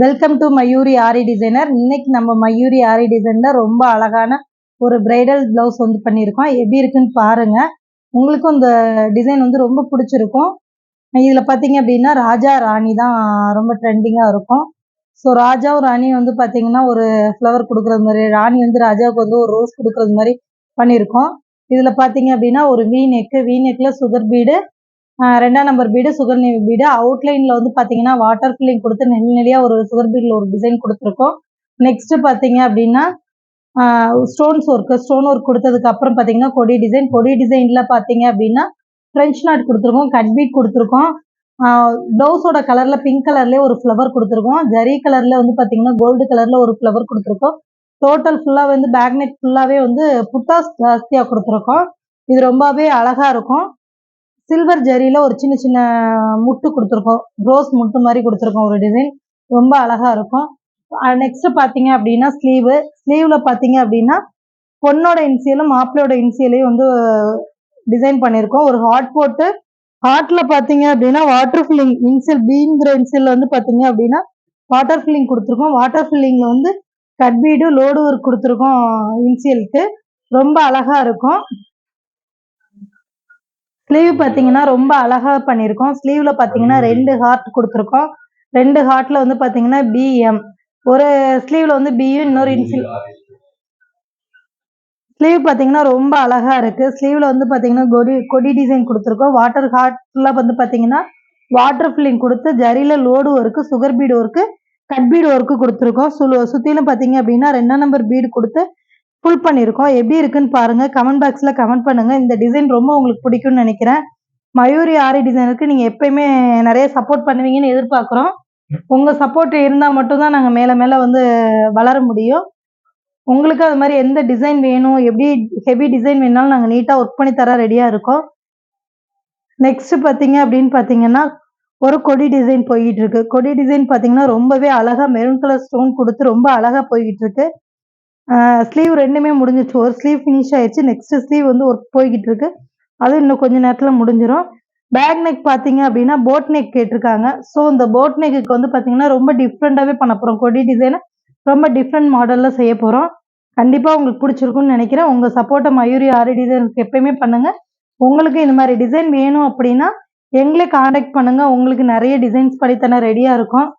Welcome to Mayuri aari designer. இன்னைக்கு நம்ம மயூரி ஆரி டிசைனில் ரொம்ப அழகான ஒரு பிரைடல் ப்ளவுஸ் வந்து பண்ணியிருக்கோம். எப்படி இருக்குன்னு பாருங்க. உங்களுக்கும் இந்த டிசைன் வந்து ரொம்ப பிடிச்சிருக்கும். இதில் பார்த்தீங்க அப்படின்னா ராஜா ராணி தான் ரொம்ப ட்ரெண்டிங்காக இருக்கும். ஸோ ராஜாவும் ராணியும் வந்து பார்த்தீங்கன்னா ஒரு ஃப்ளவர் கொடுக்குறது மாதிரி, ராணி வந்து ராஜாவுக்கு வந்து ஒரு ரோஸ் கொடுக்குறது மாதிரி பண்ணியிருக்கோம். இதில் பார்த்தீங்க அப்படின்னா ஒரு வி நெக்கில் சுகர் பீடு, 2ஆம் number bead, sugar navy bead. அவுட்லைனில் வந்து பார்த்தீங்கன்னா வாட்டர் ஃபில்லிங் கொடுத்து நெளியாக ஒரு சுகர் பீடில் ஒரு டிசைன் கொடுத்துருக்கோம். நெக்ஸ்ட்டு பார்த்தீங்க அப்படின்னா ஸ்டோன் ஒர்க் கொடுத்ததுக்கு அப்புறம் பார்த்தீங்கன்னா கொடி டிசைனில் பார்த்தீங்க அப்படின்னா ஃப்ரெஞ்ச் நாட் கொடுத்துருக்கோம், கட் பீட் கொடுத்துருக்கோம். ப்ளவுஸோட கலரில் பிங்க் கலர்லேயே ஒரு ஃப்ளவர் கொடுத்துருக்கோம். ஜரி கலரில் வந்து பார்த்தீங்கன்னா கோல்டு கலரில் ஒரு ஃப்ளவர் கொடுத்துருக்கோம். டோட்டல் ஃபுல்லாக வந்து பேக் நெக் ஃபுல்லாகவே வந்து புட்டாஸ் ஜாஸ்தியாக கொடுத்துருக்கோம். இது ரொம்பவே அழகாக இருக்கும். சில்வர் ஜரியில ஒரு சின்ன சின்ன முட்டு கொடுத்துருக்கோம், ரோஸ் முட்டு மாதிரி கொடுத்துருக்கோம். ஒரு டிசைன் ரொம்ப அழகா இருக்கும். நெக்ஸ்ட் பார்த்தீங்க அப்படின்னா ஸ்லீவ்ல பார்த்தீங்க அப்படின்னா பொண்ணோட இன்சியலும் மாப்பிள்ளையோட இன்சியலையும் வந்து டிசைன் பண்ணியிருக்கோம். ஒரு ஹார்ட் போட்டு ஹார்ட்ல பார்த்தீங்க அப்படின்னா வாட்டர் ஃபில்லிங் இன்சியல் பீங்கிற இன்சியல் வந்து பார்த்தீங்க அப்படின்னா வாட்டர் ஃபில்லிங் கொடுத்துருக்கோம். வாட்டர் ஃபில்லிங்ல வந்து கட் பீடு லோடு ஒர்க் கொடுத்துருக்கோம். இன்சியலுக்கு ரொம்ப அழகா இருக்கும். ஸ்லீவ் பார்த்தீங்கன்னா ரொம்ப அழகா பண்ணியிருக்கோம். ஸ்லீவ்ல பார்த்தீங்கன்னா 2 ஹார்ட் கொடுத்துருக்கோம். 2 ஹார்ட்ல வந்து பார்த்தீங்கன்னா பிஎம், ஒரு ஸ்லீவ்ல வந்து பியும் இன்னொரு இன்சில். ஸ்லீவ் பார்த்தீங்கன்னா ரொம்ப அழகா இருக்கு. ஸ்லீவ்ல வந்து பார்த்தீங்கன்னா கொடி டிசைன் கொடுத்துருக்கோம். வாட்டர் ஹார்ட்ல வந்து பார்த்தீங்கன்னா வாட்டர் ஃபில்லிங் கொடுத்து ஜரியில load work, sugar bead work, cut bead work கொடுத்துருக்கோம். சுற்றிலும் பார்த்தீங்க அப்படின்னா 2ஆம் நம்பர் பீடு கொடுத்து ஃபுல் பண்ணியிருக்கோம். எப்படி இருக்குன்னு பாருங்க. கமெண்ட் பாக்ஸில் கமெண்ட் பண்ணுங்க. இந்த டிசைன் ரொம்ப உங்களுக்கு பிடிக்கும்னு நினைக்கிறேன். மயூரி ஆரி டிசைனுக்கு நீங்கள் எப்பயுமே நிறைய சப்போர்ட் பண்ணுவீங்கன்னு எதிர்பார்க்குறோம். உங்கள் சப்போர்ட் இருந்தால் மட்டும்தான் நாங்கள் மேலே மேலே வந்து வளர முடியும். உங்களுக்கு அது மாதிரி எந்த டிசைன் வேணும், எப்படி ஹெவி டிசைன் வேணாலும் நாங்கள் நீட்டாக ஒர்க் பண்ணி தர ரெடியாக இருக்கோம். நெக்ஸ்ட் பார்த்தீங்க அப்படின்னு பார்த்தீங்கன்னா ஒரு கொடி டிசைன் போய்கிட்டு இருக்கு. கொடி டிசைன் பார்த்தீங்கன்னா ரொம்பவே அழகாக மெரூன் கலர் ஸ்டோன் கொடுத்து ரொம்ப அழகாக போய்கிட்டு இருக்கு. ஸ்லீவ் 2மே முடிஞ்சிச்சு. ஒரு ஸ்லீவ் ஃபினிஷ் ஆயிடுச்சு. நெக்ஸ்ட் ஸ்லீவ் வந்து ஒர்க் போய்கிட்டு இருக்கு. அது இன்னும் கொஞ்ச நேரத்தில் முடிஞ்சிடும். பேக் நெக் பார்த்தீங்க அப்படின்னா போட் நெக் கேட்டிருக்காங்க. ஸோ இந்த போட் நெக்குக்கு வந்து பார்த்தீங்கன்னா ரொம்ப டிஃப்ரெண்ட்டாகவே பண்ண போகிறோம். கொடி டிசைனை ரொம்ப டிஃப்ரெண்ட் மாடலில் செய்ய போகிறோம். கண்டிப்பாக உங்களுக்கு பிடிச்சிருக்குன்னு நினைக்கிறேன். உங்கள் சப்போர்ட்டை மயூரி ஆரி டிசைனுக்கு எப்பயுமே பண்ணுங்கள். உங்களுக்கு இந்த மாதிரி டிசைன் வேணும் அப்படின்னா எங்களே காண்டாக்ட் பண்ணுங்கள். உங்களுக்கு நிறைய டிசைன்ஸ் பண்ணித்தர ரெடியாக இருக்கும்.